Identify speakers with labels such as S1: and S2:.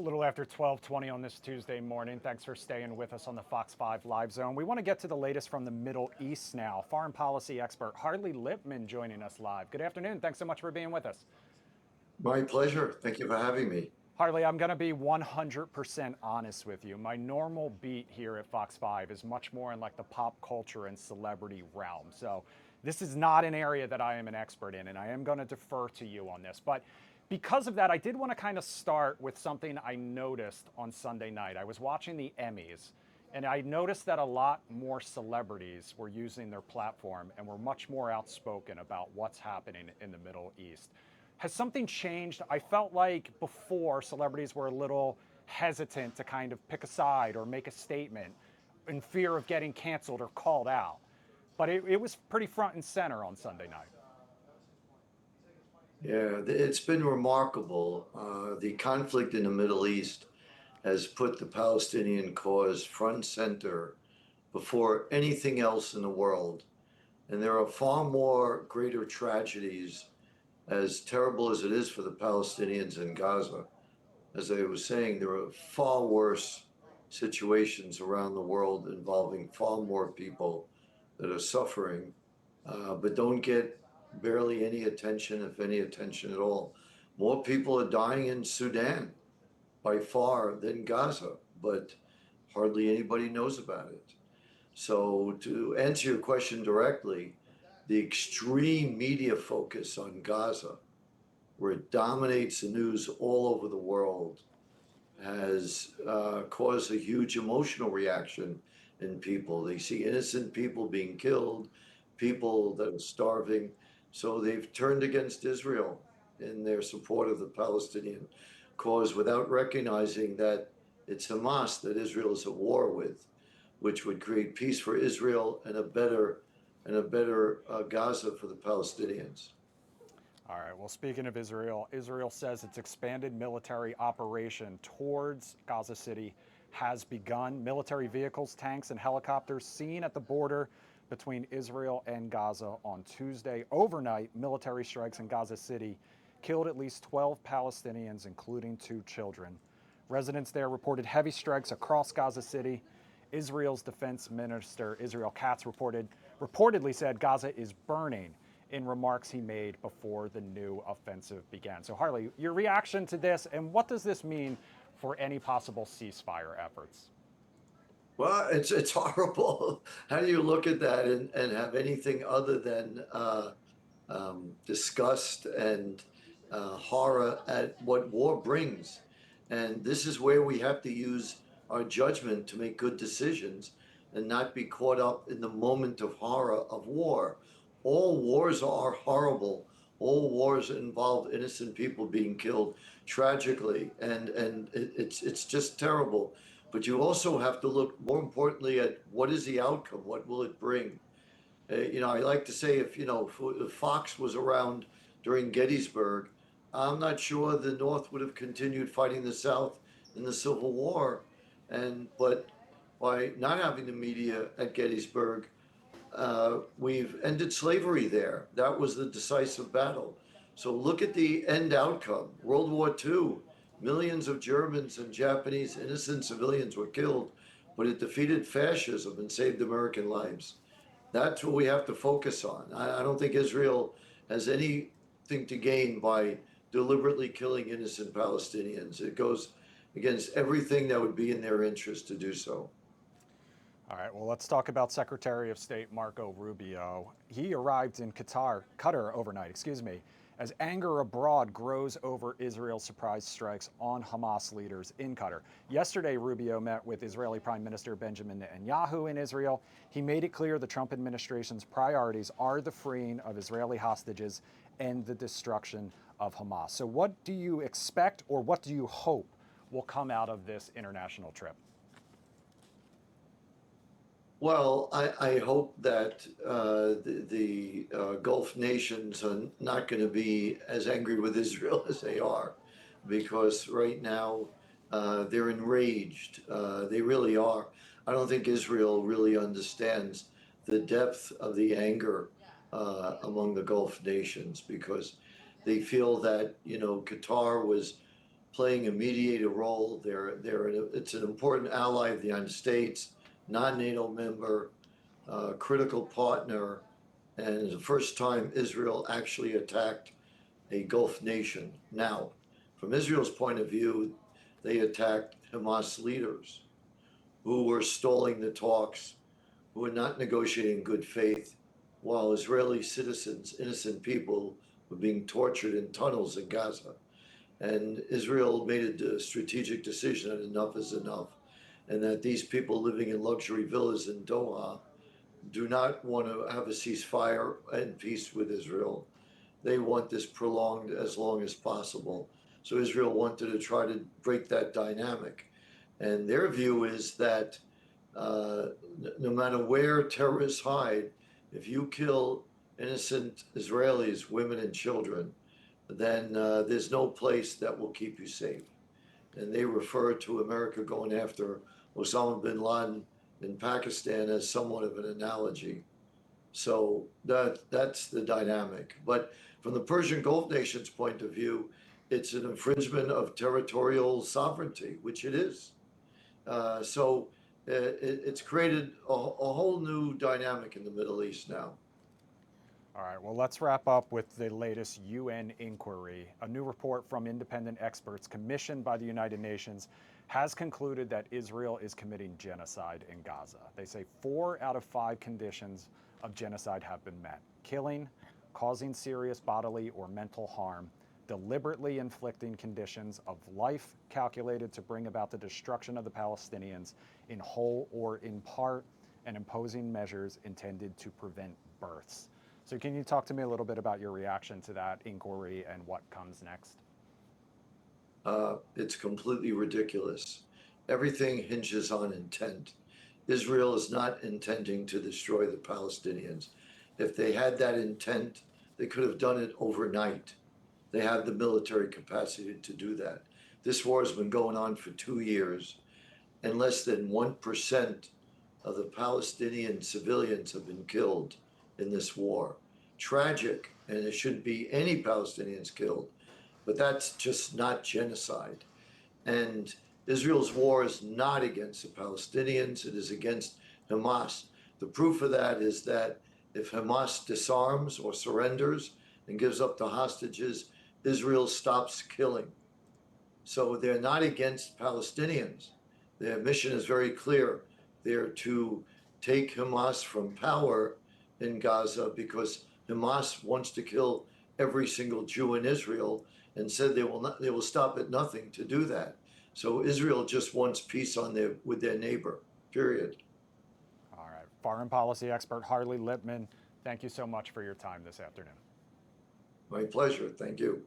S1: A little after 12:20 on this Tuesday morning. Thanks for staying with us on the Fox 5 Live Zone. We want to get to the latest from the Middle East now. Foreign policy expert Harley Lippman joining us live. Good afternoon. Thanks so much for being with us.
S2: My pleasure. Thank you for having me.
S1: Harley, I'm going to be 100% honest with you. My normal beat here at Fox 5 is much more in like the pop culture and celebrity realm. So this is not an area that I am an expert in, and I am going to defer to you on this. But because of that, I did want to kind of start with something I noticed on Sunday night. I was watching the Emmys, and I noticed that a lot more celebrities were using their platform and were much more outspoken about what's happening in the Middle East. Has something changed? I felt like before celebrities were a little hesitant to kind of pick a side or make a statement in fear of getting canceled or called out. But it was pretty front and center on Sunday night.
S2: Yeah, it's been remarkable. The conflict in the Middle East has put the Palestinian cause front and center before anything else in the world. And there are far more greater tragedies, as terrible as it is for the Palestinians in Gaza. As I was saying, there are far worse situations around the world involving far more people that are suffering, but don't get barely any attention, if any attention at all. More people are dying in Sudan by far than Gaza, but hardly anybody knows about it. So, to answer your question directly, the extreme media focus on Gaza, where it dominates the news all over the world, has caused a huge emotional reaction in people. They see innocent people being killed, people that are starving. So they've turned against Israel in their support of the Palestinian cause without recognizing that it's Hamas that Israel is at war with, which would create peace for Israel and a better Gaza for the Palestinians.
S1: All right. Well, speaking of Israel, Israel says its expanded military operation towards Gaza City has begun. Military vehicles, tanks, and helicopters seen at the border between Israel and Gaza on Tuesday. Overnight, military strikes in Gaza City killed at least 12 Palestinians, including 2 children. Residents there reported heavy strikes across Gaza City. Israel's defense minister, Israel Katz, reportedly said Gaza is burning in remarks he made before the new offensive began. So, Harley, your reaction to this, and what does this mean for any possible ceasefire efforts?
S2: Well, it's horrible. How do you look at that and have anything other than disgust and horror at what war brings? And this is where we have to use our judgment to make good decisions and not be caught up in the moment of horror of war. All wars are horrible. All wars involve innocent people being killed tragically, and it's just terrible. But you also have to look more importantly at what is the outcome, what will it bring. I like to say if Fox was around during Gettysburg, I'm not sure the North would have continued fighting the South in the Civil War. But by not having the media at Gettysburg, we've ended slavery there. That was the decisive battle. So look at the end outcome. World War II, millions of Germans and Japanese innocent civilians were killed, but it defeated fascism and saved American lives. That's what we have to focus on. I don't think Israel has anything to gain by deliberately killing innocent Palestinians. It goes against everything that would be in their interest to do so.
S1: All right, well, let's talk about Secretary of State Marco Rubio. He arrived in Qatar overnight, as anger abroad grows over Israel's surprise strikes on Hamas leaders in Qatar. Yesterday, Rubio met with Israeli Prime Minister Benjamin Netanyahu in Israel. He made it clear the Trump administration's priorities are the freeing of Israeli hostages and the destruction of Hamas. So, what do you expect or what do you hope will come out of this international trip?
S2: Well, I hope that the Gulf nations are not going to be as angry with Israel as they are, because right now they're enraged. They really are. I don't think Israel really understands the depth of the anger among the Gulf nations, because they feel that Qatar was playing a mediator role. It's an important ally of the United States, non-NATO member, critical partner, and it's the first time Israel actually attacked a Gulf nation. Now, from Israel's point of view, they attacked Hamas leaders who were stalling the talks, who were not negotiating in good faith, while Israeli citizens, innocent people, were being tortured in tunnels in Gaza. And Israel made a strategic decision that enough is enough, and that these people living in luxury villas in Doha do not want to have a ceasefire and peace with Israel. They want this prolonged as long as possible. So Israel wanted to try to break that dynamic. And their view is that uh, no matter where terrorists hide, if you kill innocent Israelis, women and children, then there's no place that will keep you safe. And they refer to America going after Osama bin Laden in Pakistan as somewhat of an analogy. So that's the dynamic. But from the Persian Gulf nations' point of view, it's an infringement of territorial sovereignty, which it is. It's created a whole new dynamic in the Middle East now.
S1: All right, well, let's wrap up with the latest UN inquiry. A new report from independent experts commissioned by the United Nations has concluded that Israel is committing genocide in Gaza. They say 4 out of 5 conditions of genocide have been met: killing, causing serious bodily or mental harm, deliberately inflicting conditions of life calculated to bring about the destruction of the Palestinians in whole or in part, and imposing measures intended to prevent births. So can you talk to me a little bit about your reaction to that inquiry and what comes next?
S2: It's completely ridiculous. Everything hinges on intent. Israel is not intending to destroy the Palestinians. If they had that intent, they could have done it overnight. They have the military capacity to do that. This war has been going on for 2 years, and less than 1% of the Palestinian civilians have been killed in this war. Tragic, and there shouldn't be any Palestinians killed, but that's just not genocide. And Israel's war is not against the Palestinians, it is against Hamas. The proof of that is that if Hamas disarms or surrenders and gives up the hostages, Israel stops killing. So they're not against Palestinians. Their mission is very clear. They're to take Hamas from power in Gaza because Hamas wants to kill every single Jew in Israel and said they will stop at nothing to do that. So Israel just wants peace with their neighbor. Period.
S1: All right, foreign policy expert Harley Lippman, thank you so much for your time this afternoon.
S2: My pleasure. Thank you.